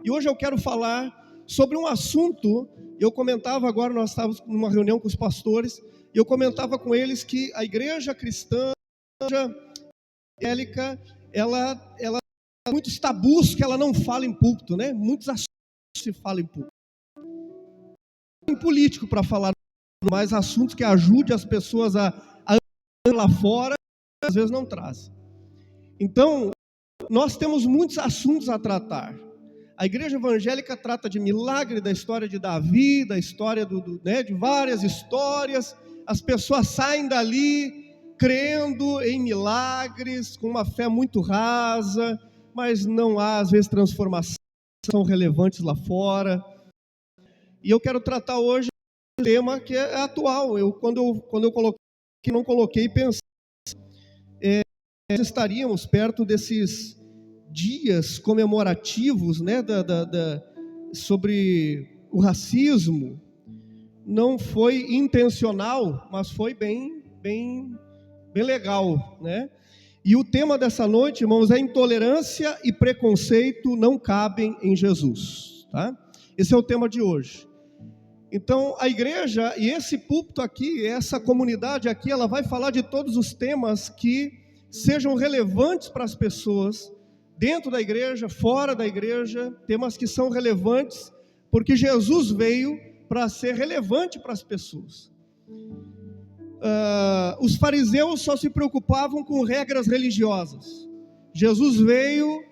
E hoje eu quero falar sobre um assunto. Eu comentava agora, nós estávamos numa reunião com os pastores, e eu comentava com eles que a igreja cristã, a igreja evangélica, ela tem muitos tabus que ela não fala em púlpito, né? Muitos assuntos se falam em púlpito. Tem político para falar mais assuntos que ajudem as pessoas a andar lá fora, às vezes não traz. Então, nós temos muitos assuntos a tratar. A igreja evangélica trata de milagre, da história de Davi, da história de várias histórias. As pessoas saem dali crendo em milagres, com uma fé muito rasa, mas não há, às vezes, transformação relevantes lá fora. E eu quero tratar hoje um tema que é atual. Quando eu coloquei, não coloquei, pensei, nós estaríamos perto desses dias comemorativos, né, sobre o racismo. Não foi intencional, mas foi bem legal, né? E o tema dessa noite, irmãos, é intolerância e preconceito não cabem em Jesus, tá? Esse é o tema de hoje. Então, a igreja e esse púlpito aqui, essa comunidade aqui, ela vai falar de todos os temas que sejam relevantes para as pessoas, dentro da igreja, fora da igreja, temas que são relevantes, porque Jesus veio para ser relevante para as pessoas. Os fariseus só se preocupavam com regras religiosas. Jesus veio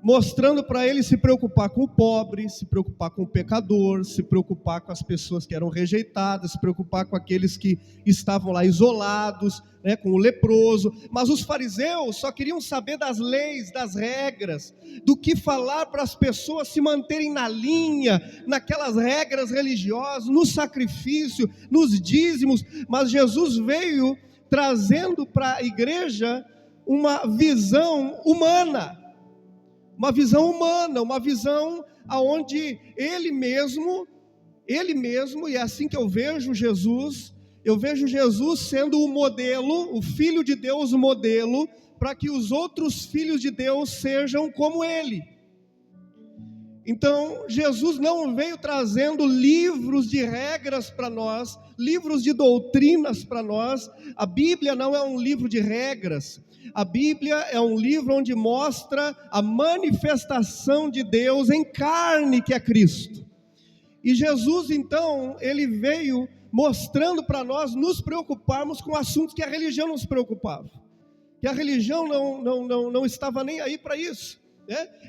mostrando para eles se preocupar com o pobre, se preocupar com o pecador, se preocupar com as pessoas que eram rejeitadas, se preocupar com aqueles que estavam lá isolados, né, com o leproso. Mas os fariseus só queriam saber das leis, das regras, do que falar para as pessoas se manterem na linha, naquelas regras religiosas, no sacrifício, nos dízimos. Mas Jesus veio trazendo para a igreja uma visão humana, uma visão aonde Ele mesmo, e é assim que eu vejo Jesus sendo o modelo, o Filho de Deus, o modelo, para que os outros filhos de Deus sejam como Ele. Então, Jesus não veio trazendo livros de regras para nós, livros de doutrinas para nós. A Bíblia não é um livro de regras. A Bíblia é um livro onde mostra a manifestação de Deus em carne, que é Cristo. E Jesus, então, ele veio mostrando para nós nos preocuparmos com assuntos que a religião não se preocupava. Que a religião não estava nem aí para isso.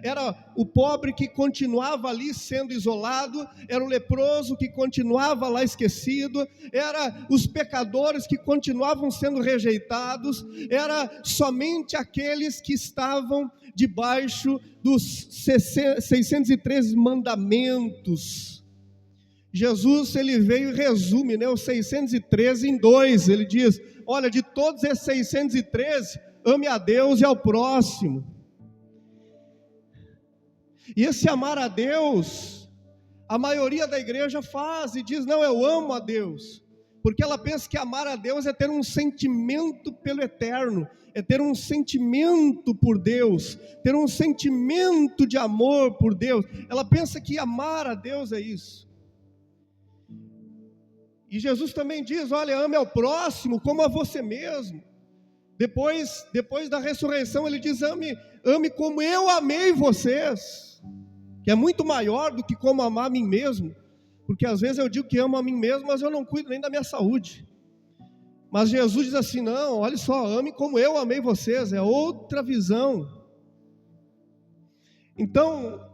Era o pobre que continuava ali sendo isolado, era o leproso que continuava lá esquecido, era os pecadores que continuavam sendo rejeitados, era somente aqueles que estavam debaixo dos 613 mandamentos. Jesus, ele veio e resume, os 613 em 2, ele diz: olha, de todos esses 613, ame a Deus e ao próximo. E esse amar a Deus, a maioria da igreja faz e diz: não, eu amo a Deus, porque ela pensa que amar a Deus é ter um sentimento pelo eterno, é ter um sentimento por Deus, ter um sentimento de amor por Deus. Ela pensa que amar a Deus é isso. E Jesus também diz: olha, ame ao próximo como a você mesmo. Depois da ressurreição, ele diz: ame como eu amei vocês. Que é muito maior do que como amar a mim mesmo, porque às vezes eu digo que amo a mim mesmo, mas eu não cuido nem da minha saúde. Mas Jesus diz assim: não, olha só, ame como eu amei vocês, é outra visão. Então,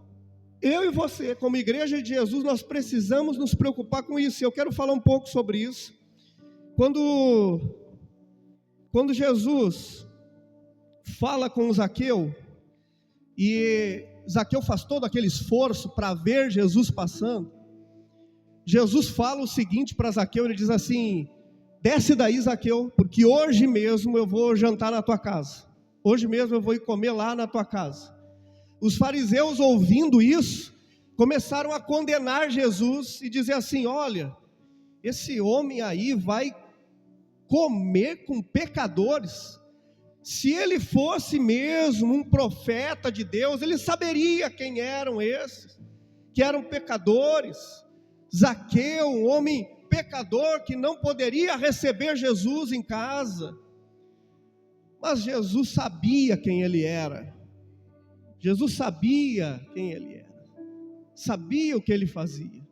eu e você, como igreja de Jesus, nós precisamos nos preocupar com isso. Eu quero falar um pouco sobre isso. Quando Jesus fala com Zaqueu, e Zaqueu faz todo aquele esforço para ver Jesus passando, Jesus fala o seguinte para Zaqueu, ele diz assim: desce daí, Zaqueu, porque hoje mesmo eu vou jantar na tua casa, hoje mesmo eu vou ir comer lá na tua casa. Os fariseus, ouvindo isso, começaram a condenar Jesus e dizer assim: olha, esse homem aí vai comer com pecadores. Se ele fosse mesmo um profeta de Deus, ele saberia quem eram esses, que eram pecadores. Zaqueu, um homem pecador que não poderia receber Jesus em casa. Mas Jesus sabia quem ele era. Jesus sabia quem ele era. Sabia o que ele fazia.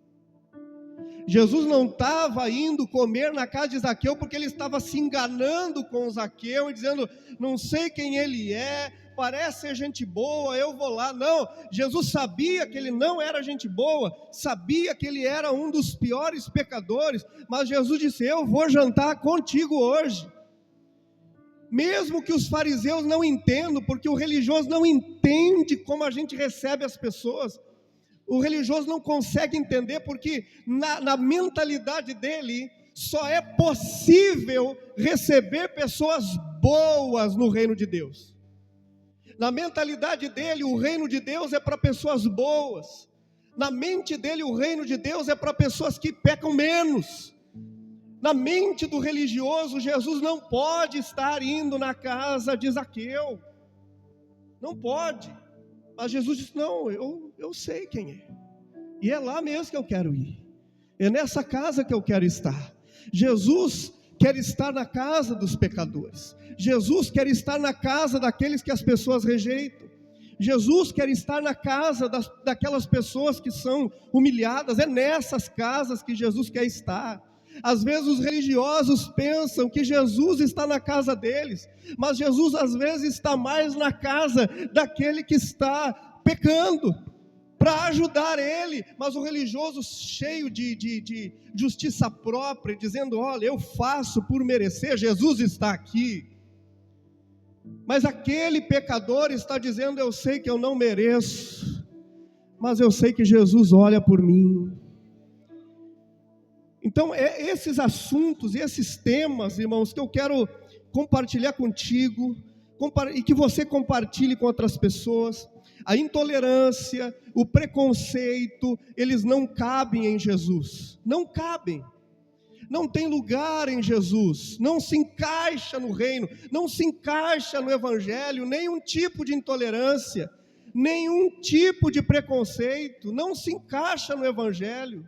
Jesus não estava indo comer na casa de Zaqueu porque ele estava se enganando com Zaqueu e dizendo: não sei quem ele é, parece ser gente boa, eu vou lá. Não, Jesus sabia que ele não era gente boa, sabia que ele era um dos piores pecadores, mas Jesus disse: eu vou jantar contigo hoje. Mesmo que os fariseus não entendam, porque o religioso não entende como a gente recebe as pessoas. O religioso não consegue entender, porque na mentalidade dele, só é possível receber pessoas boas no reino de Deus. Na mentalidade dele, o reino de Deus é para pessoas boas. Na mente dele, o reino de Deus é para pessoas que pecam menos. Na mente do religioso, Jesus não pode estar indo na casa de Zaqueu. Não pode. Mas Jesus disse: não, eu sei quem é. E é lá mesmo que eu quero ir. É nessa casa que eu quero estar. Jesus quer estar na casa dos pecadores. Jesus quer estar na casa daqueles que as pessoas rejeitam. Jesus quer estar na casa daquelas pessoas que são humilhadas. É nessas casas que Jesus quer estar. Às vezes os religiosos pensam que Jesus está na casa deles, mas Jesus às vezes está mais na casa daquele que está pecando, para ajudar ele. Mas o religioso cheio de justiça própria, dizendo: olha, eu faço por merecer, Jesus está aqui. Mas aquele pecador está dizendo: eu sei que eu não mereço, mas eu sei que Jesus olha por mim. Então, esses assuntos e esses temas, irmãos, que eu quero compartilhar contigo, e que você compartilhe com outras pessoas. A intolerância, o preconceito, eles não cabem em Jesus. Não cabem. Não tem lugar em Jesus. Não se encaixa no reino. Não se encaixa no evangelho. Nenhum tipo de intolerância, nenhum tipo de preconceito. Não se encaixa no evangelho.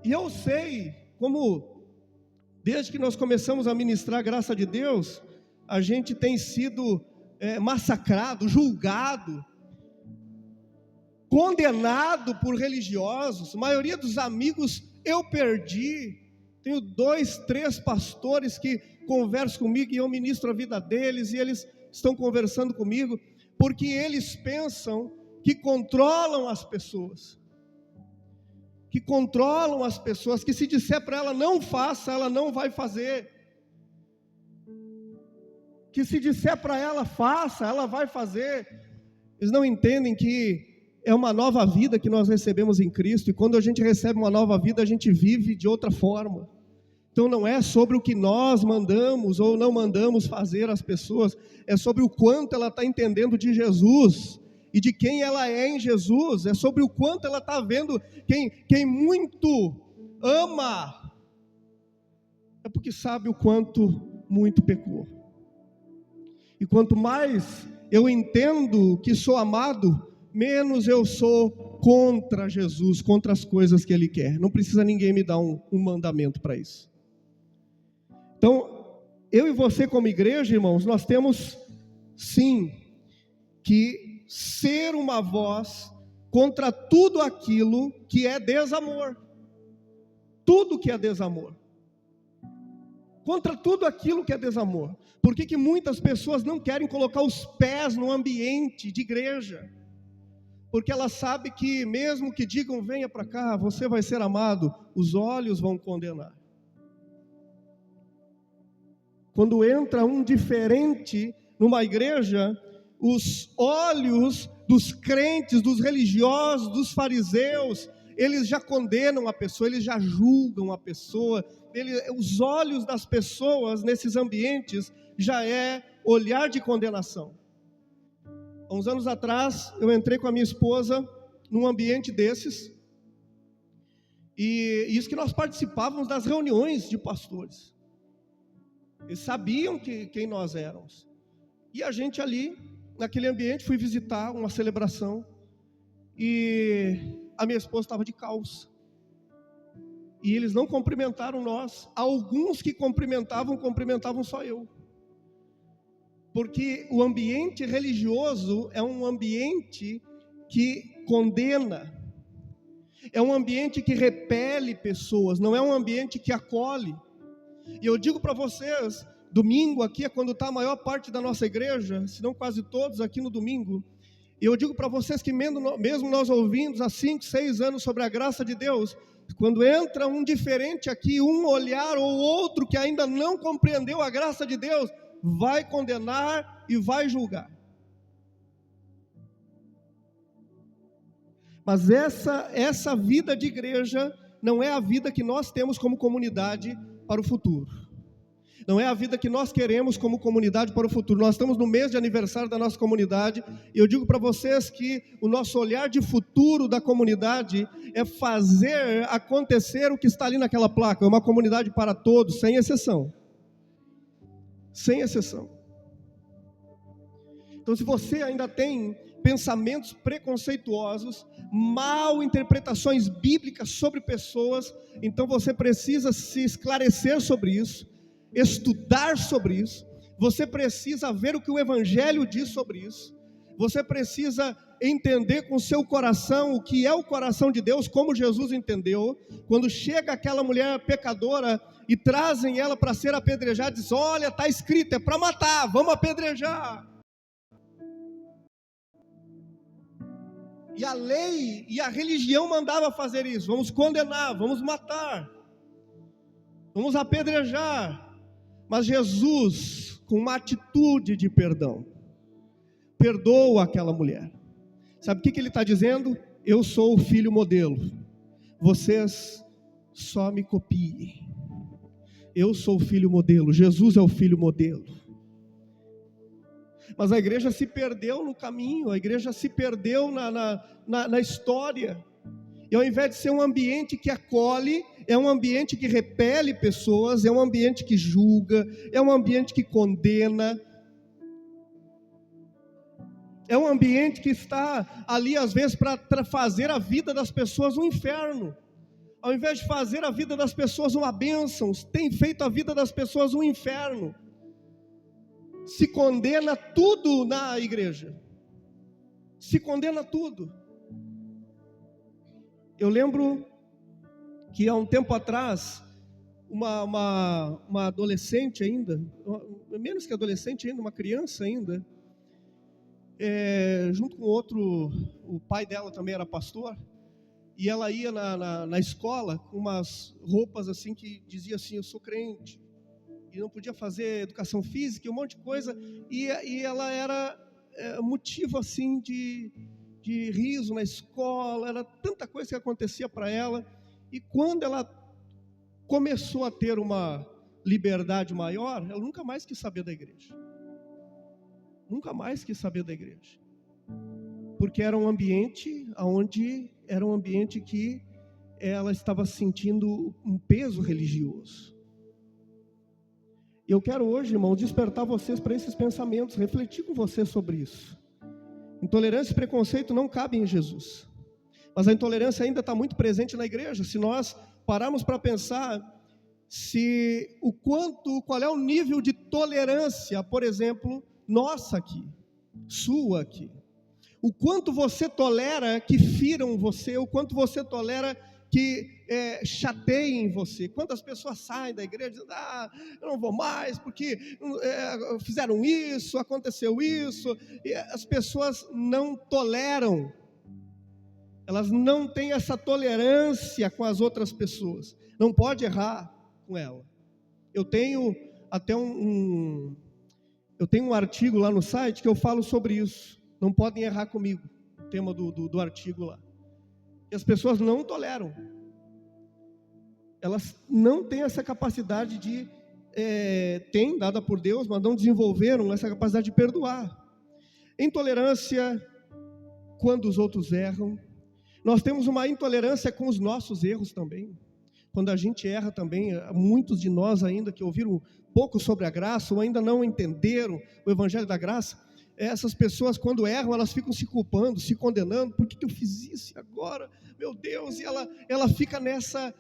E eu sei como, desde que nós começamos a ministrar a graça de Deus, a gente tem sido massacrado, julgado, condenado por religiosos. A maioria dos amigos eu perdi. Tenho 2, 3 pastores que conversam comigo e eu ministro a vida deles, e eles estão conversando comigo, porque eles pensam que controlam as pessoas. Que se disser para ela não faça, ela não vai fazer. Que se disser para ela faça, ela vai fazer. Eles não entendem que é uma nova vida que nós recebemos em Cristo, e quando a gente recebe uma nova vida, a gente vive de outra forma. Então não é sobre o que nós mandamos ou não mandamos fazer às pessoas, é sobre o quanto ela está entendendo de Jesus e de quem ela é em Jesus. É sobre o quanto ela está vendo quem muito ama, é porque sabe o quanto muito pecou. E quanto mais eu entendo que sou amado, menos eu sou contra Jesus, contra as coisas que Ele quer. Não precisa ninguém me dar um mandamento para isso. Então, eu e você como igreja, irmãos, nós temos sim que ser uma voz contra tudo aquilo que é desamor. Tudo que é desamor. Contra tudo aquilo que é desamor. Por que muitas pessoas não querem colocar os pés no ambiente de igreja? Porque ela sabe que mesmo que digam: venha para cá, você vai ser amado, os olhos vão condenar. Quando entra um diferente numa igreja, os olhos dos crentes, dos religiosos, dos fariseus, eles já condenam a pessoa, eles já julgam a pessoa. Os olhos das pessoas nesses ambientes já é olhar de condenação. Há uns anos atrás, eu entrei com a minha esposa num ambiente desses, e isso que nós participávamos das reuniões de pastores. Eles sabiam quem nós éramos. E a gente ali, naquele ambiente, fui visitar uma celebração, e a minha esposa estava de calça. E eles não cumprimentaram nós. Alguns que cumprimentavam só eu. Porque o ambiente religioso é um ambiente que condena. É um ambiente que repele pessoas, não é um ambiente que acolhe. E eu digo para vocês, domingo aqui é quando está a maior parte da nossa igreja, se não quase todos aqui no domingo. E eu digo para vocês que mesmo nós ouvindo há 5, 6 anos sobre a graça de Deus, quando entra um diferente aqui, um olhar ou outro que ainda não compreendeu a graça de Deus, vai condenar e vai julgar. Mas essa vida de igreja não é a vida que nós temos como comunidade para o futuro. Não é a vida que nós queremos como comunidade para o futuro. Nós estamos no mês de aniversário da nossa comunidade, e eu digo para vocês que o nosso olhar de futuro da comunidade é fazer acontecer o que está ali naquela placa. É uma comunidade para todos, sem exceção. Sem exceção. Então, se você ainda tem pensamentos preconceituosos, mal interpretações bíblicas sobre pessoas, então você precisa se esclarecer sobre isso, estudar sobre isso, você precisa ver o que o Evangelho diz sobre isso, você precisa entender com o seu coração o que é o coração de Deus, como Jesus entendeu. Quando chega aquela mulher pecadora e trazem ela para ser apedrejada, diz: olha, está escrito, é para matar, vamos apedrejar. E a lei e a religião mandava fazer isso: vamos condenar, vamos matar, vamos apedrejar. Mas Jesus, com uma atitude de perdão, perdoa aquela mulher. Sabe o que ele está dizendo? Eu sou o filho modelo, vocês só me copiem. Eu sou o filho modelo, Jesus é o filho modelo. Mas a igreja se perdeu no caminho, a igreja se perdeu na história. E ao invés de ser um ambiente que acolhe, é um ambiente que repele pessoas, é um ambiente que julga, é um ambiente que condena. É um ambiente que está ali às vezes para fazer a vida das pessoas um inferno. Ao invés de fazer a vida das pessoas uma bênção, tem feito a vida das pessoas um inferno. Se condena tudo na igreja. Se condena tudo. Eu lembro que há um tempo atrás, uma adolescente ainda, menos que adolescente ainda, uma criança ainda, junto com outro, o pai dela também era pastor, e ela ia na escola com umas roupas assim que dizia assim: eu sou crente, e não podia fazer educação física e um monte de coisa, e ela era motivo assim de riso na escola, era tanta coisa que acontecia para ela. E quando ela começou a ter uma liberdade maior, ela nunca mais quis saber da igreja. Nunca mais quis saber da igreja. Porque era um ambiente que ela estava sentindo um peso religioso. E eu quero hoje, irmãos, despertar vocês para esses pensamentos, refletir com vocês sobre isso. Intolerância e preconceito não cabem em Jesus. Mas a intolerância ainda está muito presente na igreja. Se nós pararmos para pensar qual é o nível de tolerância, por exemplo, nossa aqui, sua aqui. O quanto você tolera que firam você, o quanto você tolera que chateiem você. Quantas pessoas saem da igreja dizendo: eu não vou mais porque fizeram isso, aconteceu isso. E as pessoas não toleram. Elas não têm essa tolerância com as outras pessoas. Não pode errar com ela. Eu tenho até um artigo lá no site que eu falo sobre isso. Não podem errar comigo. O tema do artigo lá. E as pessoas não toleram. Elas não têm essa capacidade têm, dada por Deus, mas não desenvolveram essa capacidade de perdoar. Intolerância quando os outros erram. Nós temos uma intolerância com os nossos erros também. Quando a gente erra também, muitos de nós ainda que ouviram pouco sobre a graça, ou ainda não entenderam o Evangelho da Graça, essas pessoas quando erram, elas ficam se culpando, se condenando, por que eu fiz isso agora? Meu Deus, e ela fica nessa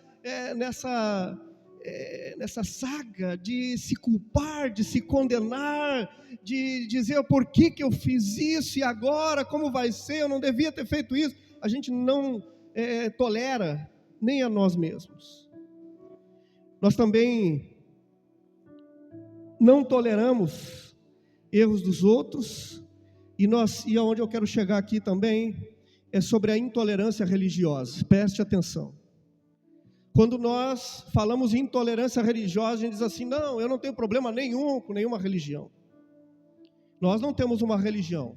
saga de se culpar, de se condenar, de dizer por que eu fiz isso e agora, como vai ser, eu não devia ter feito isso. A gente não tolera nem a nós mesmos. Nós também não toleramos erros dos outros, e aonde eu quero chegar aqui também é sobre a intolerância religiosa. Preste atenção. Quando nós falamos em intolerância religiosa, a gente diz assim: não, eu não tenho problema nenhum com nenhuma religião. Nós não temos uma religião,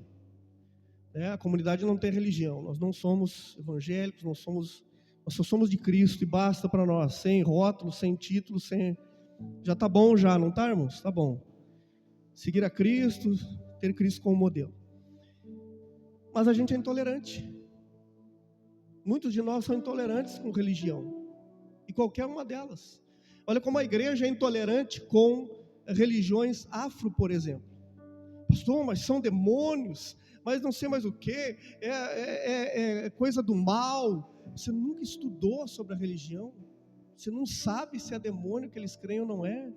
a comunidade não tem religião, nós não somos evangélicos, nós só somos de Cristo e basta para nós, sem rótulo, sem título, já está bom já, não está, irmãos? Está bom. Seguir a Cristo, ter Cristo como modelo. Mas a gente é intolerante. Muitos de nós são intolerantes com religião. E qualquer uma delas. Olha como a igreja é intolerante com religiões afro, por exemplo. Pastor, mas são demônios, mas não sei mais o que, é coisa do mal. Você nunca estudou sobre a religião? Você não sabe se é demônio que eles creem ou não é?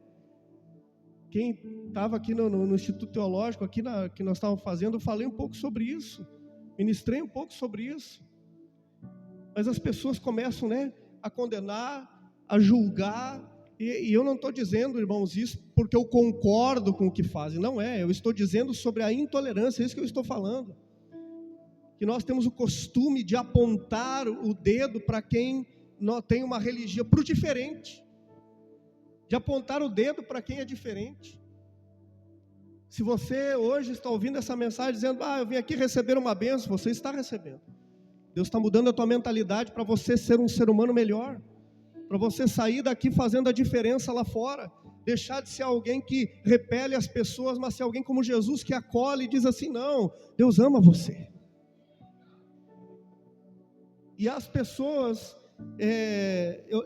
Quem estava aqui no Instituto Teológico, aqui que nós estávamos fazendo, eu falei um pouco sobre isso, ministrei um pouco sobre isso. Mas as pessoas começam, a condenar, a julgar, e eu não estou dizendo, irmãos, isso porque eu concordo com o que fazem, não é, eu estou dizendo sobre a intolerância, é isso que eu estou falando, que nós temos o costume de apontar o dedo para quem não tem uma religião, para o diferente, de apontar o dedo para quem é diferente. Se você hoje está ouvindo essa mensagem dizendo: eu vim aqui receber uma bênção, você está recebendo. Deus está mudando a tua mentalidade para você ser um ser humano melhor, para você sair daqui fazendo a diferença lá fora, deixar de ser alguém que repele as pessoas, mas ser alguém como Jesus, que acolhe e diz assim: não, Deus ama você. E as pessoas,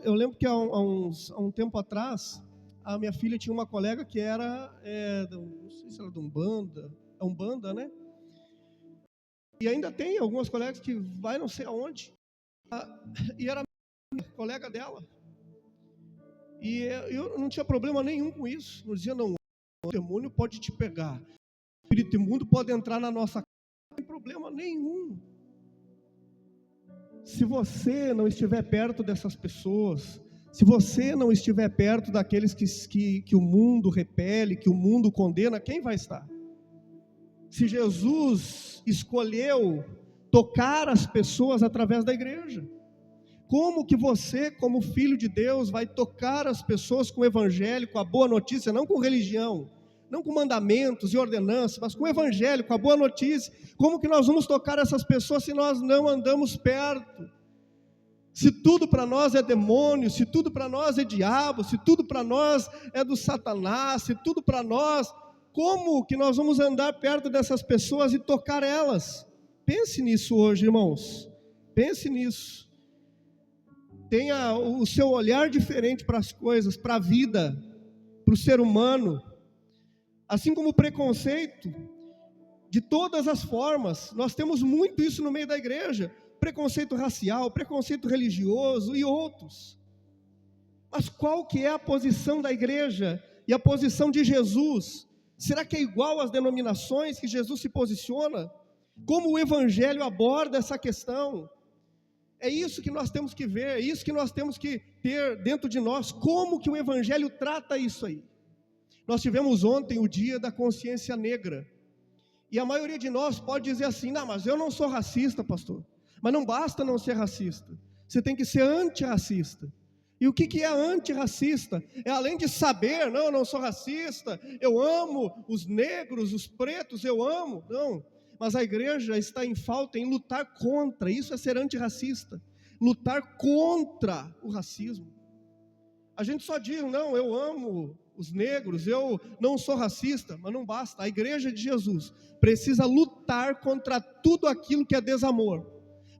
eu lembro que há um tempo atrás, a minha filha tinha uma colega que era, não sei se era de Umbanda, né? E ainda tem algumas colegas que vai não sei aonde, e era colega dela, e eu não tinha problema nenhum com isso, não dizia: não, o demônio pode te pegar, o espírito imundo pode entrar na nossa casa, não tem problema nenhum. Se você não estiver perto dessas pessoas, se você não estiver perto daqueles que o mundo repele, que o mundo condena, quem vai estar? Se Jesus escolheu tocar as pessoas através da igreja, como que você, como filho de Deus, vai tocar as pessoas com o evangelho, com a boa notícia, não com religião, não com mandamentos e ordenanças, mas com o evangelho, com a boa notícia? Como que nós vamos tocar essas pessoas se nós não andamos perto? Se tudo para nós é demônio, se tudo para nós é diabo, se tudo para nós é do Satanás, se tudo para nós, como que nós vamos andar perto dessas pessoas e tocar elas? Pense nisso hoje, irmãos, pense nisso. Tenha o seu olhar diferente para as coisas, para a vida, para o ser humano. Assim como o preconceito, de todas as formas, nós temos muito isso no meio da igreja, preconceito racial, preconceito religioso e outros. Mas qual que é a posição da igreja e a posição de Jesus? Será que é igual às denominações que Jesus se posiciona? Como o evangelho aborda essa questão? É isso que nós temos que ver, é isso que nós temos que ter dentro de nós, como que o evangelho trata isso aí. Nós tivemos ontem o dia da consciência negra, e a maioria de nós pode dizer assim: não, mas eu não sou racista, pastor. Mas não basta não ser racista, você tem que ser antirracista. E o que é antirracista? É além de saber: não, eu não sou racista, eu amo os negros, os pretos, eu amo. Não, mas a igreja está em falta em lutar contra, isso é ser antirracista, lutar contra o racismo. A gente só diz: não, eu amo os negros, eu não sou racista, mas não basta. A igreja de Jesus precisa lutar contra tudo aquilo que é desamor,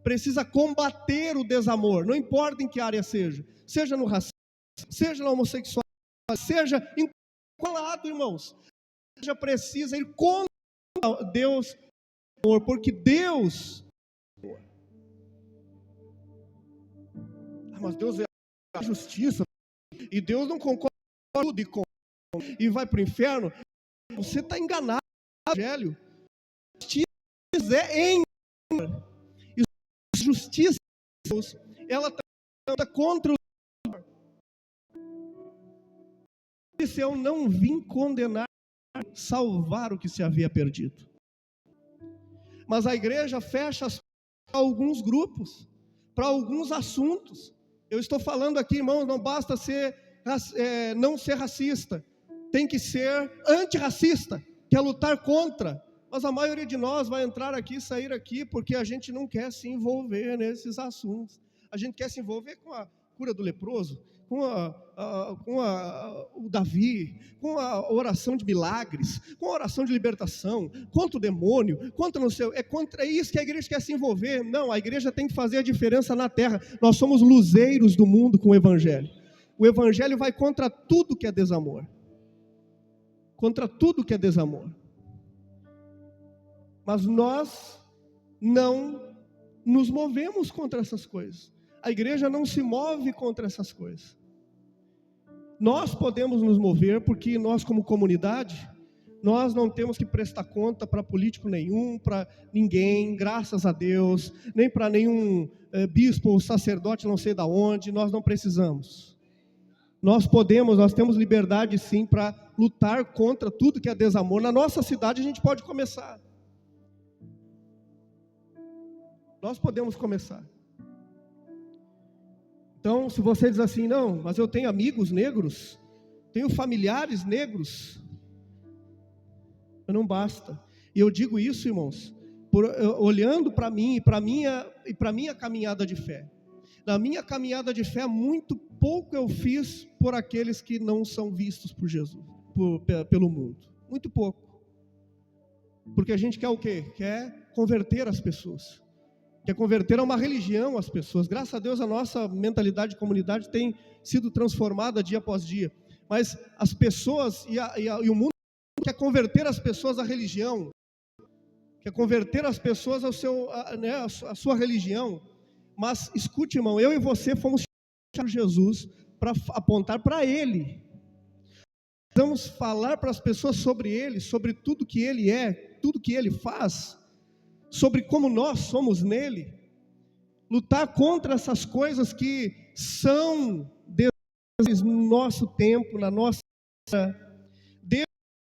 precisa combater o desamor, não importa em que área seja no racismo, seja na homossexualidade, seja em qual lado, irmãos. A igreja precisa ir contra Deus, porque Deus, mas Deus é a justiça, e Deus não concorda com tudo e vai para o inferno. Você está enganado no evangelho. Justiça é em e justiça de Deus, ela está contra o disse: eu não vim condenar, salvar o que se havia perdido. Mas a igreja fecha as portas para alguns grupos, para alguns assuntos. Eu estou falando aqui, irmãos, não basta não ser racista, tem que ser antirracista, que é lutar contra. Mas a maioria de nós vai entrar aqui, sair aqui, porque a gente não quer se envolver nesses assuntos. A gente quer se envolver com a cura do leproso, com o Davi, com a oração de milagres, com a oração de libertação, contra o demônio, contra isso que a igreja quer se envolver. Não, a igreja tem que fazer a diferença na terra. Nós somos luzeiros do mundo com o evangelho. O evangelho vai contra tudo que é desamor. Contra tudo que é desamor. Mas nós não nos movemos contra essas coisas. A igreja não se move contra essas coisas. Nós podemos nos mover porque nós, como comunidade, nós não temos que prestar conta para político nenhum, para ninguém, graças a Deus, nem para nenhum bispo ou sacerdote não sei da onde. Nós não precisamos. Nós temos liberdade sim para lutar contra tudo que é desamor. Na nossa cidade a gente pode começar. Nós podemos começar. Então, se você diz assim, não, mas eu tenho amigos negros, tenho familiares negros, não basta. E eu digo isso, irmãos, olhando para mim e para minha caminhada de fé. Na minha caminhada de fé, muito pouco eu fiz por aqueles que não são vistos por Jesus, pelo mundo. Muito pouco. Porque a gente quer o quê? Quer converter as pessoas. Quer converter a uma religião as pessoas. Graças a Deus a nossa mentalidade de comunidade tem sido transformada dia após dia. Mas as pessoas e o mundo quer converter as pessoas à religião. Quer converter as pessoas à sua religião. Mas escute, irmão, eu e você fomos chamados por Jesus para apontar para Ele. Precisamos falar para as pessoas sobre Ele, sobre tudo que Ele é, tudo que Ele faz, sobre como nós somos nele, lutar contra essas coisas que são no nosso tempo, na nossa vida. Deus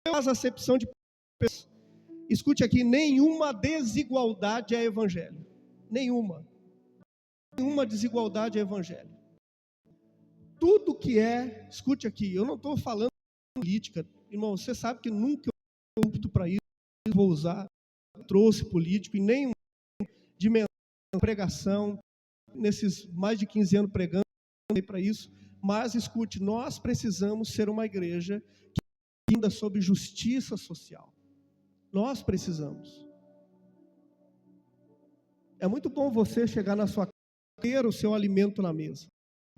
faz acepção de pessoas. Escute aqui, nenhuma desigualdade é evangelho. Nenhuma desigualdade é evangelho. Tudo que escute aqui, eu não estou falando de política, irmão, você sabe que nunca eu opto para isso, vou usar. Trouxe político em nenhuma dimensão, pregação, nesses mais de 15 anos pregando para isso, mas escute, nós precisamos ser uma igreja que anda sobre justiça social. Nós precisamos. É muito bom você chegar na sua casa e ter o seu alimento na mesa.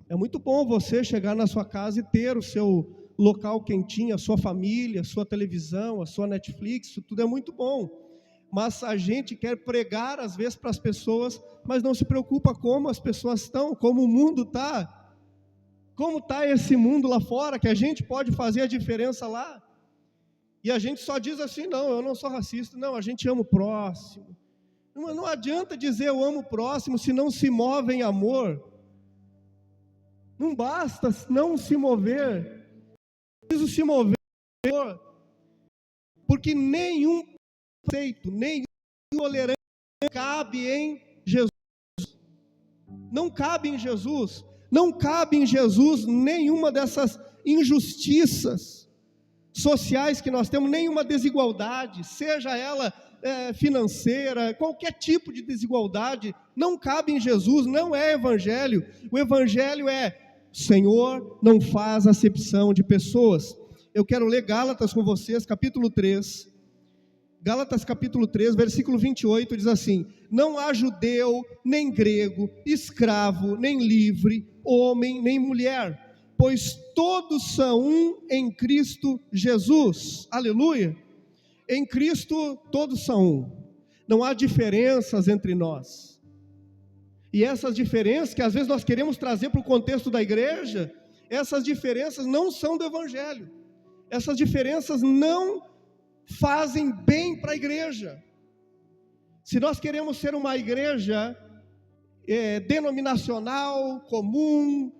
É muito bom você chegar na sua casa e ter o seu local quentinho, a sua família, a sua televisão, a sua Netflix, isso tudo é muito bom. Mas a gente quer pregar às vezes para as pessoas, mas não se preocupa como as pessoas estão, como o mundo está. Como está esse mundo lá fora, que a gente pode fazer a diferença lá. E a gente só diz assim, não, eu não sou racista. Não, a gente ama o próximo. Não adianta dizer eu amo o próximo se não se move em amor. Não basta não se mover. Preciso se mover em amor. Porque nenhum preconceito, nenhuma tolerância cabe em Jesus. Não cabe em Jesus. Não cabe em Jesus nenhuma dessas injustiças sociais que nós temos, nenhuma desigualdade, seja ela financeira, qualquer tipo de desigualdade, não cabe em Jesus, não é evangelho. O evangelho é: Senhor não faz acepção de pessoas. Eu quero ler Gálatas com vocês, capítulo 3. Gálatas capítulo 3, versículo 28, diz assim: não há judeu, nem grego, escravo, nem livre, homem, nem mulher, pois todos são um em Cristo Jesus. Aleluia! Em Cristo todos são um. Não há diferenças entre nós. E essas diferenças que às vezes nós queremos trazer para o contexto da igreja, essas diferenças não são do evangelho. Essas diferenças não fazem bem para a igreja. Se nós queremos ser uma igreja denominacional, comum,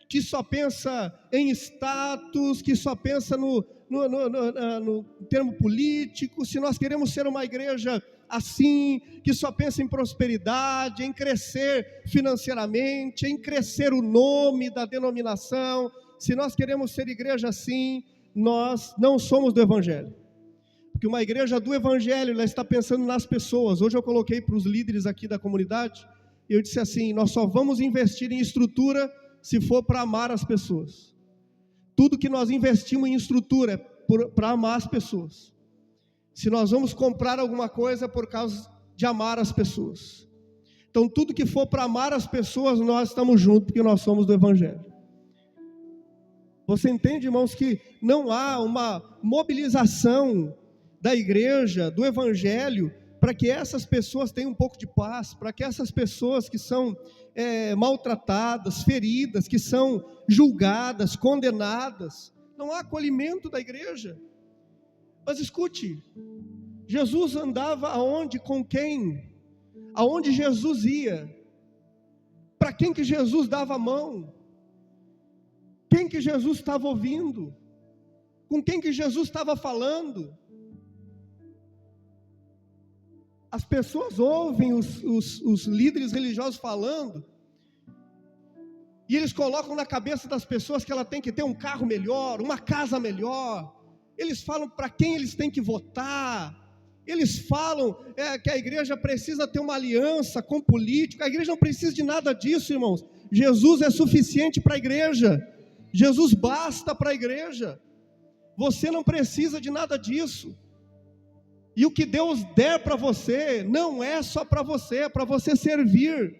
que só pensa em status, que só pensa no termo político, se nós queremos ser uma igreja assim, que só pensa em prosperidade, em crescer financeiramente, em crescer o nome da denominação, se nós queremos ser igreja assim, nós não somos do evangelho. Porque uma igreja do evangelho, ela está pensando nas pessoas. Hoje eu coloquei para os líderes aqui da comunidade, e eu disse assim: nós só vamos investir em estrutura se for para amar as pessoas. Tudo que nós investimos em estrutura é para amar as pessoas. Se nós vamos comprar alguma coisa é por causa de amar as pessoas. Então tudo que for para amar as pessoas, nós estamos juntos, porque nós somos do evangelho. Você entende, irmãos, que não há uma mobilização da igreja, do evangelho, para que essas pessoas tenham um pouco de paz, para que essas pessoas que são maltratadas, feridas, que são julgadas, condenadas, não há acolhimento da igreja. Mas escute, Jesus andava aonde, com quem? Aonde Jesus ia? Para quem que Jesus dava a mão? Quem que Jesus estava ouvindo? Com quem que Jesus estava falando? As pessoas ouvem os líderes religiosos falando, e eles colocam na cabeça das pessoas que ela tem que ter um carro melhor, uma casa melhor. Eles falam para quem eles têm que votar. Eles falam que a igreja precisa ter uma aliança com político. A igreja não precisa de nada disso, irmãos. Jesus é suficiente para a igreja. Jesus basta para a igreja. Você não precisa de nada disso. E o que Deus der para você, não é só para você, é para você servir.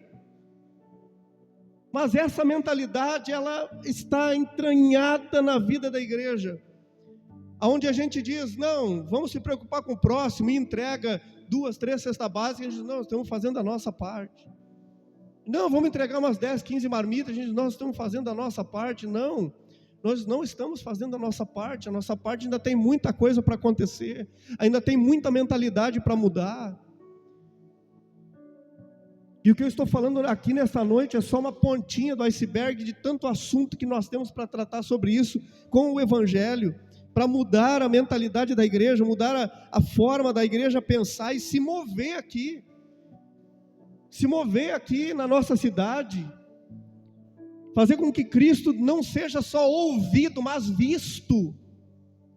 Mas essa mentalidade, ela está entranhada na vida da igreja. Onde a gente diz, não, vamos se preocupar com o próximo, e entrega 2, 3 cestas básicas, a gente diz, não, estamos fazendo a nossa parte. Não, vamos entregar umas 10, 15 marmitas, a gente diz, nós estamos fazendo a nossa parte. Não, nós não estamos fazendo a nossa parte ainda tem muita coisa para acontecer, ainda tem muita mentalidade para mudar. E o que eu estou falando aqui nessa noite é só uma pontinha do iceberg de tanto assunto que nós temos para tratar sobre isso com o evangelho, para mudar a mentalidade da igreja, mudar a forma da igreja pensar e se mover aqui na nossa cidade, fazer com que Cristo não seja só ouvido, mas visto.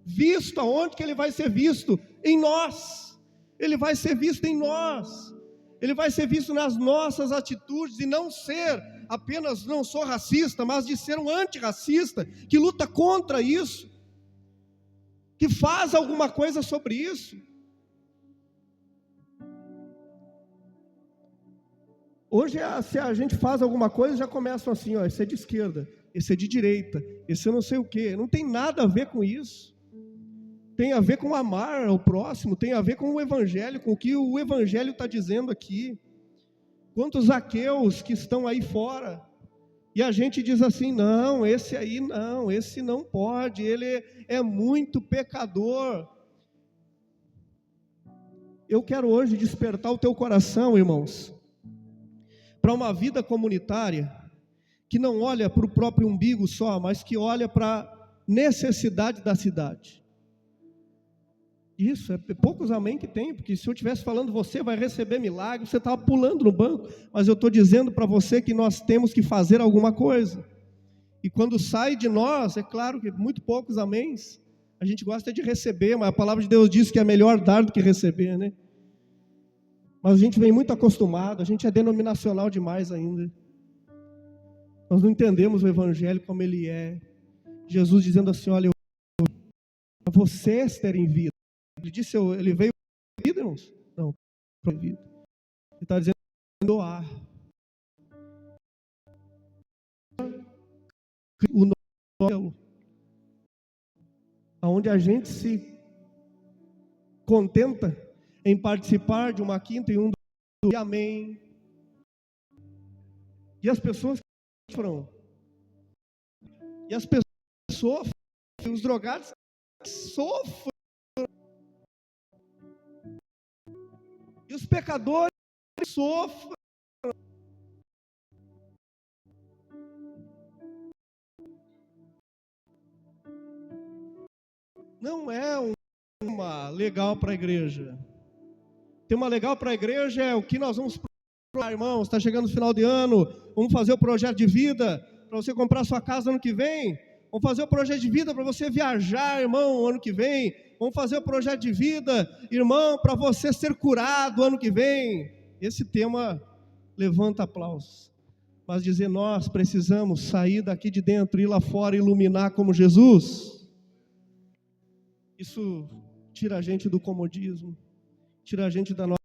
Visto aonde que Ele vai ser visto? Em nós. Ele vai ser visto em nós. Ele vai ser visto nas nossas atitudes, e não ser apenas, não sou racista, mas de ser um antirracista, que luta contra isso, que faz alguma coisa sobre isso. Hoje, se a gente faz alguma coisa, já começam assim, ó, esse é de esquerda, esse é de direita, esse eu não sei o quê. Não tem nada a ver com isso. Tem a ver com amar o próximo, tem a ver com o evangelho, com o que o evangelho está dizendo aqui. Quantos Zaqueus que estão aí fora, e a gente diz assim, não, esse aí não, esse não pode, ele é muito pecador. Eu quero hoje despertar o teu coração, irmãos, para uma vida comunitária, que não olha para o próprio umbigo só, mas que olha para a necessidade da cidade. Isso, é poucos amém que tem, porque se eu estivesse falando, você vai receber milagre, você estava pulando no banco, mas eu estou dizendo para você que nós temos que fazer alguma coisa, e quando sai de nós, é claro que muito poucos améns, a gente gosta de receber, mas a palavra de Deus diz que é melhor dar do que receber, né? Mas a gente vem muito acostumado, a gente é denominacional demais ainda, nós não entendemos o evangelho como ele é. Jesus dizendo assim, olha, eu para vocês terem vida. Ele disse, ele veio para vida, irmãos? Não, para vida. Ele está dizendo doar. O nosso, onde a gente se contenta em participar de uma quinta e um do amém. E as pessoas sofram. E as pessoas sofrem. Os drogados sofrem. E os pecadores sofrem. Não é uma legal para a igreja. Tem uma legal para a igreja é o que nós vamos procurar, irmãos. Está chegando o final de ano, vamos fazer o projeto de vida para você comprar sua casa ano que vem. Vamos fazer o projeto de vida para você viajar, irmão, ano que vem. Vamos fazer o projeto de vida, irmão, para você ser curado ano que vem. Esse tema levanta aplausos. Mas dizer, nós precisamos sair daqui de dentro, ir lá fora e iluminar como Jesus. Isso tira a gente do comodismo, tira a gente da nossa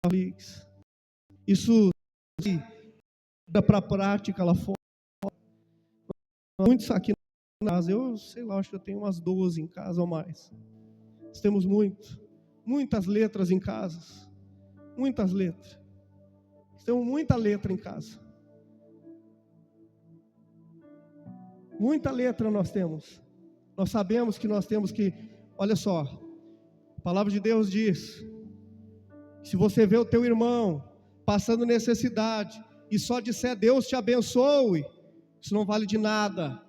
cliques. Isso dá para a prática lá fora. Muitos aqui na casa, eu sei lá, acho que eu tenho umas 12 em casa ou mais. Nós temos muitas letras em casa. Muitas letras. Temos muita letra em casa. Muita letra nós temos. Nós sabemos que nós temos que... Olha só, a palavra de Deus diz, se você vê o teu irmão passando necessidade e só disser Deus te abençoe, isso não vale de nada.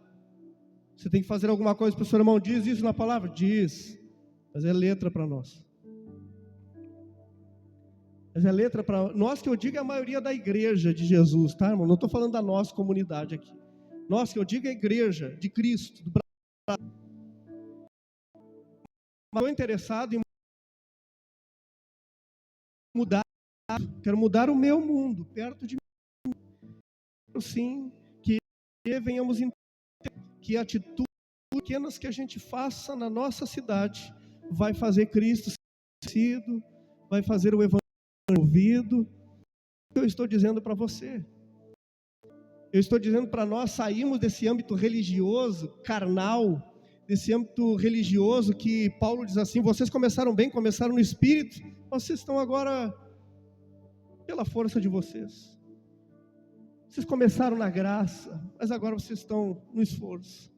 Você tem que fazer alguma coisa para o seu irmão. Diz isso na palavra? Diz, mas é letra para nós. Mas é letra para nós, que eu digo é a maioria da igreja de Jesus, tá, irmão? Não estou falando da nossa comunidade aqui. Nós, que eu digo é a igreja de Cristo, do Brasil. Mas estou interessado em mudar, quero mudar o meu mundo, perto de mim. Sim, que venhamos entender que atitudes pequenas que a gente faça na nossa cidade vai fazer Cristo ser conhecido, vai fazer o evangelho ouvido. Eu estou dizendo para você. Eu estou dizendo para nós sairmos desse âmbito religioso, carnal, desse âmbito religioso que Paulo diz assim, vocês começaram bem, começaram no Espírito, vocês estão agora pela força de vocês. Vocês começaram na graça, mas agora vocês estão no esforço.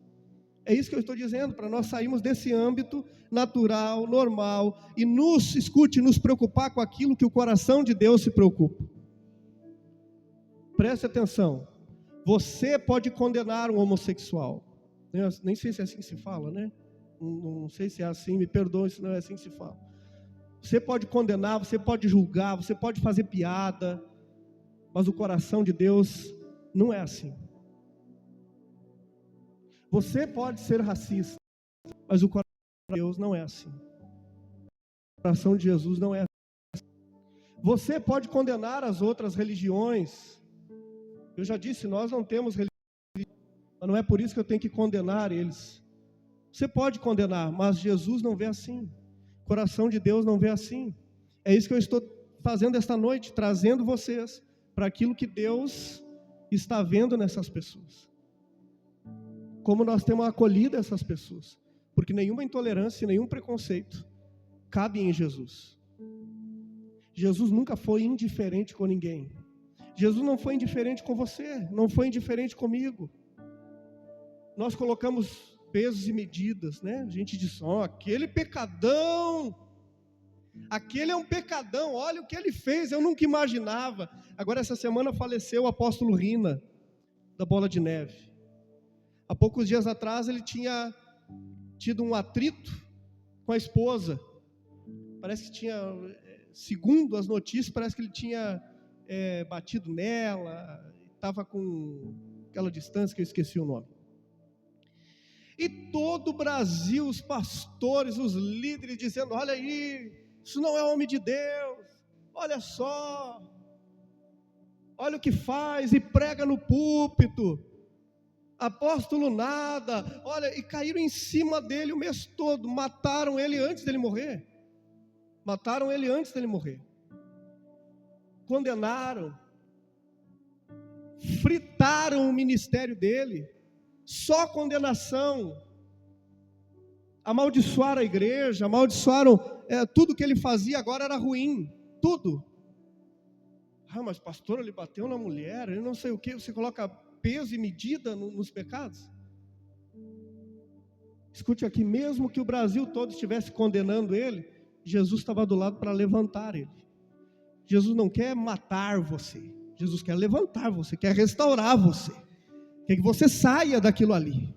É isso que eu estou dizendo, para nós sairmos desse âmbito natural, normal, e nos preocupar com aquilo que o coração de Deus se preocupa. Preste atenção, você pode condenar um homossexual. Nem sei se é assim que se fala, né? Não sei se é assim, me perdoe se não é assim que se fala. Você pode condenar, você pode julgar, você pode fazer piada, mas o coração de Deus não é assim. Você pode ser racista, mas o coração de Deus não é assim. O coração de Jesus não é assim. Você pode condenar as outras religiões. Eu já disse, nós não temos religião. Mas não é por isso que eu tenho que condenar eles. Você pode condenar, mas Jesus não vê assim. O coração de Deus não vê assim. É isso que eu estou fazendo esta noite, trazendo vocês para aquilo que Deus está vendo nessas pessoas. Como nós temos acolhido essas pessoas. Porque nenhuma intolerância, nenhum preconceito cabe em Jesus. Jesus nunca foi indiferente com ninguém. Jesus não foi indiferente com você, não foi indiferente comigo. Nós colocamos pesos e medidas, né? A gente diz, aquele pecadão, aquele é um pecadão, olha o que ele fez, eu nunca imaginava. Agora essa semana faleceu o apóstolo Rina, da Bola de Neve. Há poucos dias atrás ele tinha tido um atrito com a esposa. Parece que tinha, segundo as notícias, parece que ele tinha batido nela, estava com aquela distância que eu esqueci o nome. E todo o Brasil, os pastores, os líderes dizendo, olha aí, isso não é homem de Deus, olha só, olha o que faz, e prega no púlpito, apóstolo nada, olha, e caíram em cima dele o mês todo, mataram ele antes dele morrer, condenaram, fritaram o ministério dele, só condenação, amaldiçoaram a igreja, amaldiçoaram, tudo que ele fazia agora era ruim, tudo. Mas pastor, ele bateu na mulher, ele não sei o que, você coloca peso e medida nos pecados? Escute aqui, mesmo que o Brasil todo estivesse condenando ele, Jesus estava do lado para levantar ele. Jesus não quer matar você, Jesus quer levantar você, quer restaurar você, quer que você saia daquilo ali.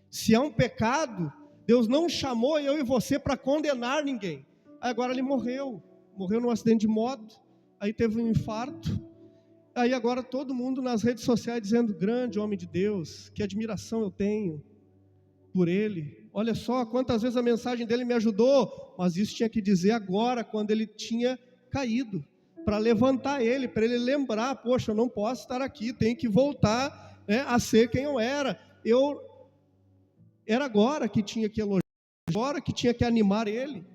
Se é um pecado, Deus não chamou eu e você para condenar ninguém. Agora ele morreu num acidente de moto, aí teve um infarto, aí agora todo mundo nas redes sociais dizendo, grande homem de Deus, que admiração eu tenho por ele, olha só quantas vezes a mensagem dele me ajudou, mas isso tinha que dizer agora, quando ele tinha caído, para levantar ele, para ele lembrar, poxa, eu não posso estar aqui, tenho que voltar, a ser quem eu era. Era agora que tinha que elogiar, agora que tinha que animar ele.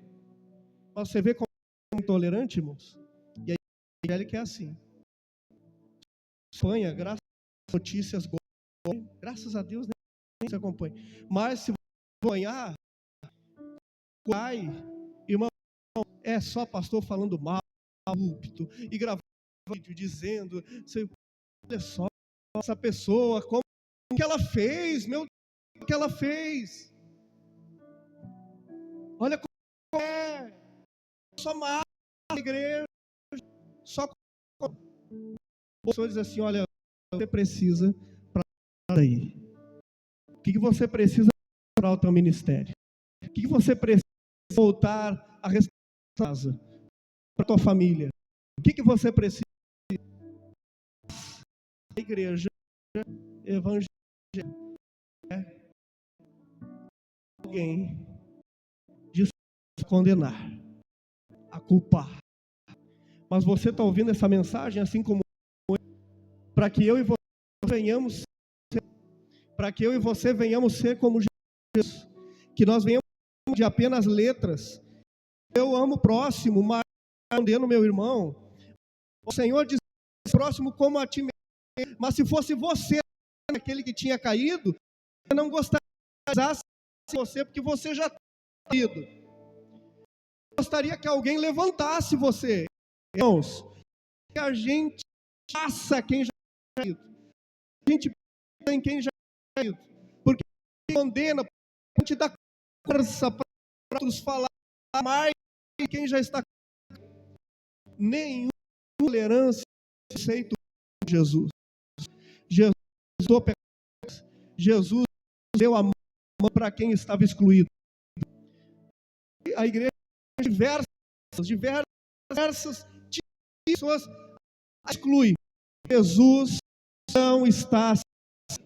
Mas você vê como é intolerante, irmãos? E aí ele que é assim. Espanha, graças às notícias, graças a Deus, nem se acompanha. Mas se você acompanhar, irmão, é só pastor falando mal, púlpito, e gravando vídeo dizendo, olha só, essa pessoa, como que ela fez, meu Deus, o que ela fez? Olha como é, só mata a igreja, só pessoas dizem assim, olha, você precisa para aí. O que você precisa para o teu ministério? O que você precisa voltar a restaurar a casa, para a tua família? O que você precisa? A igreja evangélica é alguém de condenar, a culpar. Mas você está ouvindo essa mensagem assim como para que eu e você venhamos ser como Jesus, que nós venhamos de apenas letras. Eu amo o próximo, mas condeno meu irmão. O Senhor diz próximo como a ti mesmo. Mas se fosse você aquele que tinha caído, eu não gostaria de você, porque você já tinha caído. Eu gostaria que alguém levantasse você. Irmãos, que a gente faça quem já caído. A gente pensa em quem já caído. Porque condena, a gente dá força para outros falar mais de quem já está caído. Nenhuma tolerância aceita Jesus. Jesus deu a mão para quem estava excluído. A igreja diversas pessoas exclui. Jesus não está,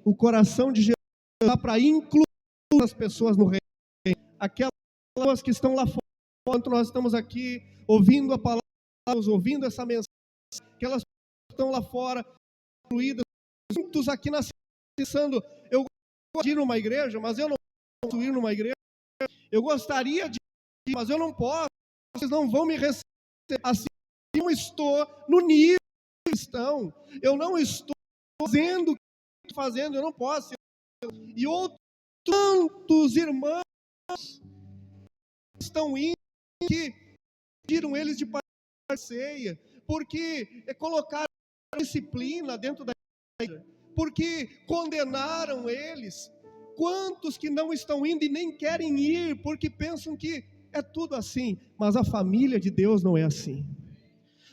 o coração de Jesus está para incluir as pessoas no reino. Aquelas pessoas que estão lá fora, enquanto nós estamos aqui ouvindo a palavra, ouvindo essa mensagem, aquelas pessoas que estão lá fora, incluídas, muitos aqui na pensando, eu gosto de ir numa igreja, mas eu não posso ir numa igreja. Eu gostaria de ir, mas eu não posso. Vocês não vão me receber. Assim, eu não estou no nível cristão. Eu não estou fazendo o que estou fazendo. Eu não posso. E outros tantos irmãos estão indo que pediram eles de ceia, porque colocaram disciplina dentro da igreja, porque condenaram eles. Quantos que não estão indo e nem querem ir, porque pensam que é tudo assim, mas a família de Deus não é assim.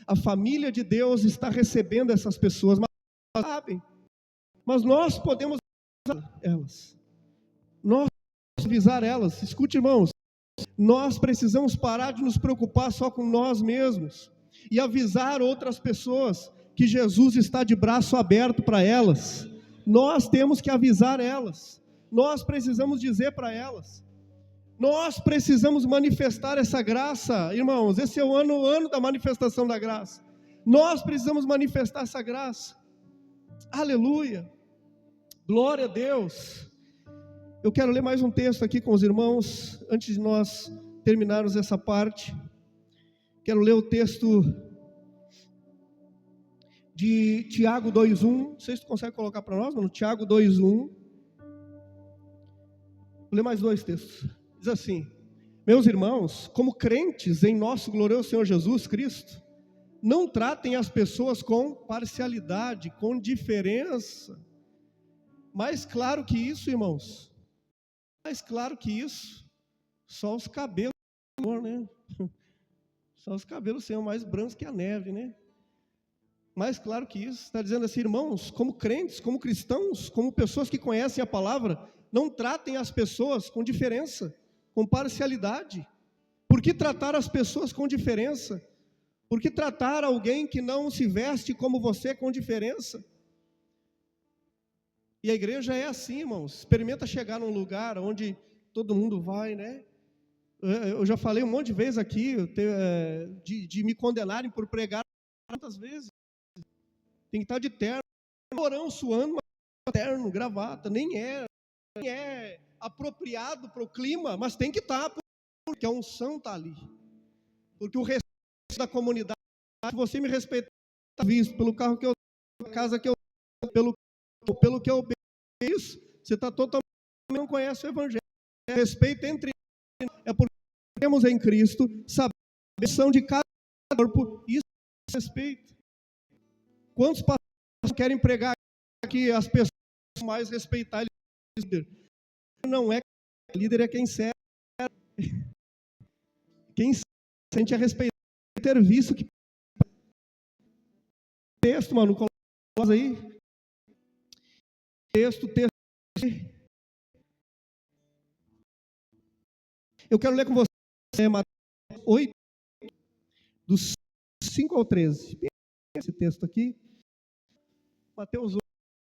A família de Deus está recebendo essas pessoas, mas sabem, mas nós podemos avisar elas, nós podemos avisar elas. Escute, irmãos, nós precisamos parar de nos preocupar só com nós mesmos e avisar outras pessoas que Jesus está de braço aberto para elas. Nós temos que avisar elas, nós precisamos dizer para elas, nós precisamos manifestar essa graça, irmãos. Esse é o ano da manifestação da graça. Nós precisamos manifestar essa graça. Aleluia. Glória a Deus. Eu quero ler mais um texto aqui com os irmãos, antes de nós terminarmos essa parte. Quero ler o texto de Tiago 2:1. Não sei se tu consegue colocar para nós, mano. Tiago 2:1. Vou ler mais dois textos. Diz assim: meus irmãos, como crentes em nosso glorioso Senhor Jesus Cristo, não tratem as pessoas com parcialidade, com diferença. Mais claro que isso, irmãos, mais claro que isso, só os cabelos do Senhor, né? Só os cabelos do Senhor mais brancos que a neve, né? Mais claro que isso, está dizendo assim, irmãos, como crentes, como cristãos, como pessoas que conhecem a palavra, não tratem as pessoas com diferença, com parcialidade. Por que tratar as pessoas com diferença? Por que tratar alguém que não se veste como você com diferença? E a igreja é assim, irmãos. Experimenta chegar num lugar onde todo mundo vai, né? Eu já falei um monte de vezes aqui, de me condenarem por pregar tantas vezes. Tem que estar de terno, orão suando, mas terno, gravata, nem é apropriado para o clima, mas tem que estar, porque a unção está ali. Porque o respeito da comunidade, se você me respeitar, visto pelo carro que eu tenho, pela casa que eu tenho, pelo que eu obedeço, você está totalmente, não conhece o Evangelho. Respeito entre nós, é porque temos em Cristo, saber a missão de cada corpo, isso é respeito. Quantos pastores querem pregar que as pessoas mais respeitar o líder? Não é o líder, é quem serve. Quem sente a respeitar o serviço que texto, mano, coloca aí. Texto. Eu quero ler com você Mateus 8, dos 5 ao 13. Esse texto aqui. Mateus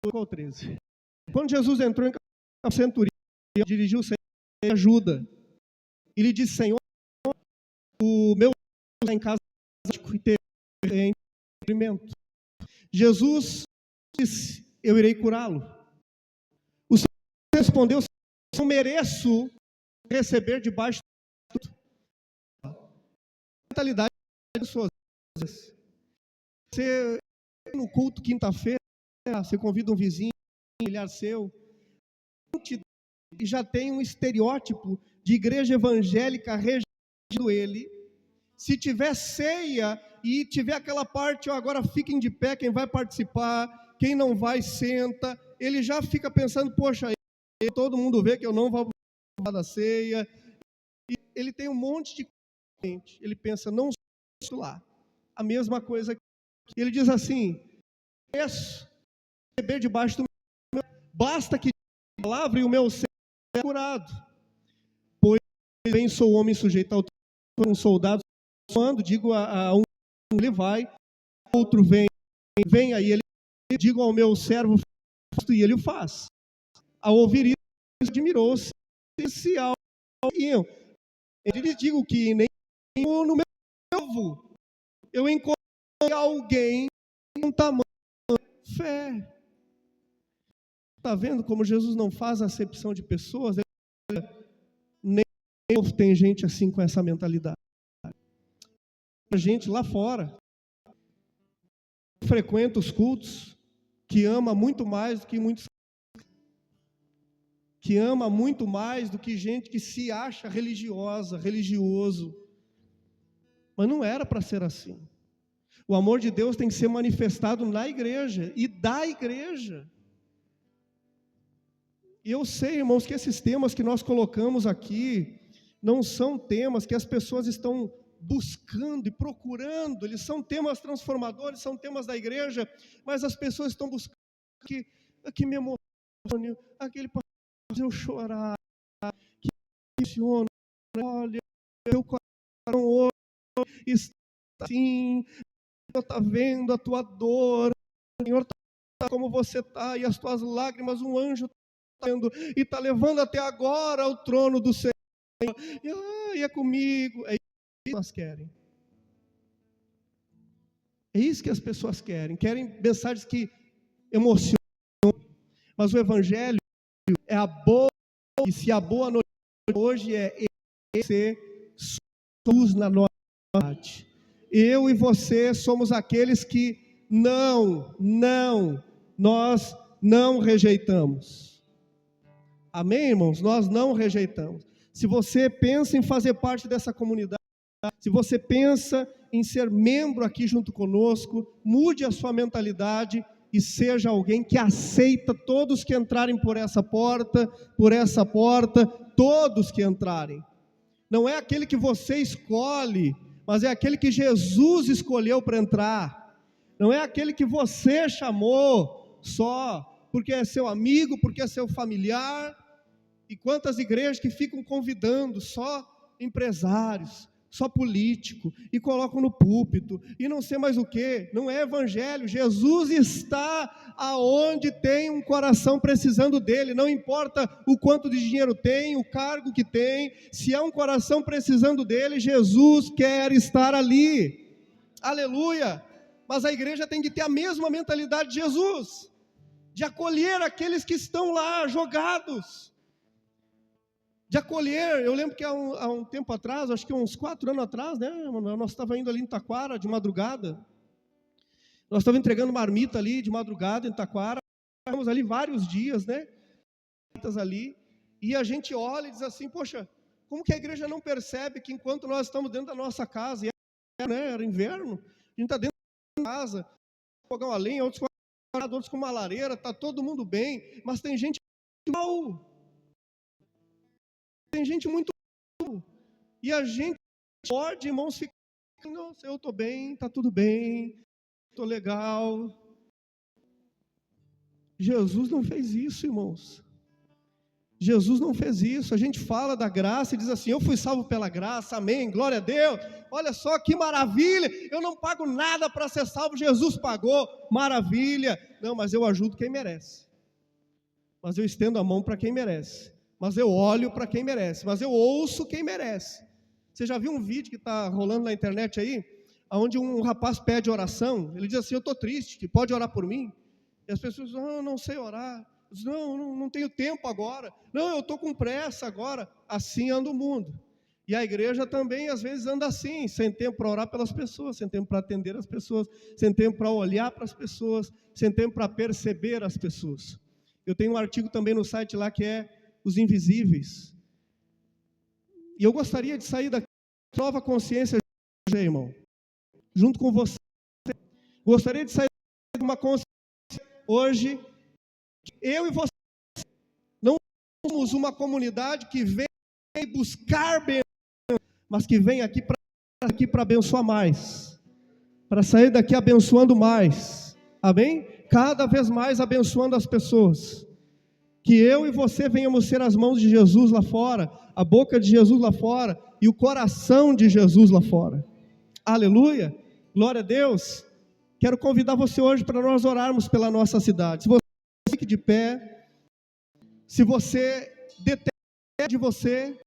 8 ao 13. Quando Jesus entrou em casa do centurião, dirigiu-se a ajuda. E lhe disse: Senhor, o meu está em casa e teve sofrimento. Jesus disse: eu irei curá-lo. O Senhor respondeu: eu mereço receber debaixo de tudo. A mentalidade das pessoas. Você no culto quinta-feira, você convida um vizinho, um familiar seu, e já tem um estereótipo de igreja evangélica regindo ele. Se tiver ceia e tiver aquela parte, agora fiquem de pé, quem vai participar, quem não vai, senta. Ele já fica pensando, poxa, todo mundo vê que eu não vou participar da ceia. E ele tem um monte de gente. Ele pensa, não sou lá. A mesma coisa que ele diz assim, receber debaixo do meu, basta que a palavra e o meu ser seja curado. Pois bem sou homem sujeito ao um soldado, quando digo a um, ele vai, outro vem aí, ele digo ao meu servo, e ele o faz. Ao ouvir isso, admirou-se, se alguém, ele lhe digo que nem no meu povo eu encontrei alguém com tamanho de fé. Está vendo como Jesus não faz acepção de pessoas? Nem tem gente assim com essa mentalidade. Gente lá fora frequenta os cultos, que ama muito mais do que muitos, que ama muito mais do que gente que se acha religiosa, religioso. Mas não era para ser assim. O amor de Deus tem que ser manifestado na igreja e da igreja. E eu sei, irmãos, que esses temas que nós colocamos aqui não são temas que as pessoas estão buscando e procurando, eles são temas transformadores, são temas da igreja, mas as pessoas estão buscando que me emocione, aquele para eu chorar, que me emocione, olha, meu coração hoje está assim, o Senhor está vendo a tua dor, o Senhor está como você está, e as tuas lágrimas, um anjo está vendo, e está levando até agora ao trono do Senhor, e é comigo, é que elas querem. É isso que as pessoas querem mensagens que emocionam, Mas o Evangelho é a boa, e se a boa notícia hoje é ser luz na nossa cidade. Eu e você somos aqueles que nós não rejeitamos. Amém, irmãos? Nós não rejeitamos. Se você pensa em fazer parte dessa comunidade, se você pensa em ser membro aqui junto conosco, mude a sua mentalidade e seja alguém que aceita todos que entrarem por essa porta, todos que entrarem. Não é aquele que você escolhe, mas é aquele que Jesus escolheu para entrar. Não é aquele que você chamou só porque é seu amigo, porque é seu familiar. E quantas igrejas que ficam convidando só empresários, só político, e colocam no púlpito, e não sei mais o que. Não é evangelho. Jesus está aonde tem um coração precisando dele, não importa o quanto de dinheiro tem, o cargo que tem, se é um coração precisando dele, Jesus quer estar ali, aleluia. Mas a igreja tem que ter a mesma mentalidade de Jesus, de acolher aqueles que estão lá jogados, de acolher. Eu lembro que há um tempo atrás, acho que uns 4 anos atrás, né, nós estávamos indo ali em Taquara de madrugada, nós estávamos entregando marmita ali de madrugada em Taquara, estávamos ali vários dias, né, ali, e a gente olha e diz assim, poxa, como que a igreja não percebe que enquanto nós estamos dentro da nossa casa, e era inverno, a gente está dentro da casa, fogão a lenha, outros com uma lareira, está todo mundo bem, mas tem gente mal. Tem gente muito mal. E a gente pode, irmãos, ficar, nossa, eu estou bem, está tudo bem, estou legal. Jesus não fez isso, irmãos. Jesus não fez isso. A gente fala da graça e diz assim, eu fui salvo pela graça, amém, glória a Deus. Olha só que maravilha, eu não pago nada para ser salvo, Jesus pagou, maravilha. Não, mas eu ajudo quem merece. Mas eu estendo a mão para quem merece. Mas eu olho para quem merece, mas eu ouço quem merece. Você já viu um vídeo que está rolando na internet aí, onde um rapaz pede oração, ele diz assim, eu estou triste, pode orar por mim? E as pessoas dizem, eu não sei orar, não tenho tempo agora, não, eu estou com pressa agora. Assim anda o mundo. E a igreja também às vezes anda assim, sem tempo para orar pelas pessoas, sem tempo para atender as pessoas, sem tempo para olhar para as pessoas, sem tempo para perceber as pessoas. Eu tenho um artigo também no site lá que é Os Invisíveis. E eu gostaria de sair daqui com nova consciência, irmão, junto com você. Gostaria de sair com uma consciência hoje, que eu e você não somos uma comunidade que vem buscar bênção, mas que vem aqui para abençoar mais, para sair daqui abençoando mais, amém? Cada vez mais abençoando as pessoas. Que eu e você venhamos ser as mãos de Jesus lá fora, a boca de Jesus lá fora e o coração de Jesus lá fora. Aleluia, glória a Deus. Quero convidar você hoje para nós orarmos pela nossa cidade. Se você fique de pé, se você detesta de você,